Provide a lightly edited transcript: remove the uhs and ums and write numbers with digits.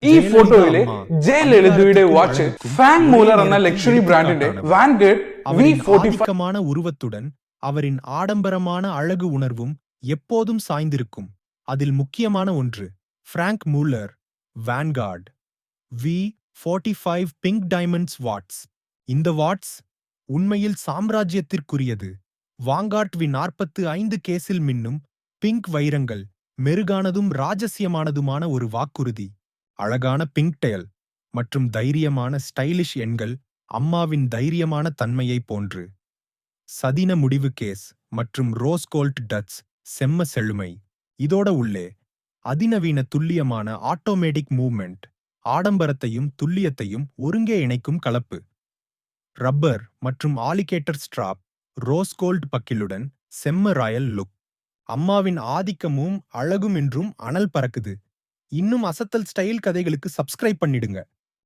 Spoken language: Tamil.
ഈ ഫോട്ടോയിലെ ജയലളിതയുടെ വാച്ച് ഫാൻ മൂലർ എന്ന ലക്ഷറി ബ്രാൻഡിന്റെ വാൻഗേർഡ് V45 உருவத்துடன் அவரின் ஆடம்பரமான அழகு உணர்வும் எப்போதும் சாய்ந்திருக்கும். அதில் முக்கியமான ஒன்று Franck Muller Vanguard V45 pink diamonds watch. இந்த வாட்ஸ் உண்மையில் சாம்ராஜ்யத்திற்குரியது. வாங்கார்ட் V45 கேஸில் மின்னும் பிங்க் வைரங்கள் மெருகானதும் ராஜசியமானதுமான ஒரு வாக்குறுதி. அழகான பிங்க் டெயல் மற்றும் தைரியமான ஸ்டைலிஷ் எண்கள் அம்மாவின் தைரியமான தன்மையை போன்று. சதின முடிவு கேஸ் மற்றும் ரோஸ் கோல்ட் டட்ஸ் செம்ம செழுமை. இதோட உள்ளே அதிநவீன துல்லியமான ஆட்டோமேட்டிக் மூவ்மெண்ட் ஆடம்பரத்தையும் துல்லியத்தையும் ஒருங்கே இணைக்கும் கலப்பு. ரப்பர் மற்றும் ஆலிகேட்டர் ஸ்ட்ராப் ரோஸ் கோல்ட் பக்கிலுடன் செம்ம ராயல் லுக். அம்மாவின் ஆதிக்கமும் அழகும் என்றும் அனல் பறக்குது. இன்னும் அசத்தல் ஸ்டைல் கதைகளுக்கு சப்ஸ்கிரைப் பண்ணிடுங்க.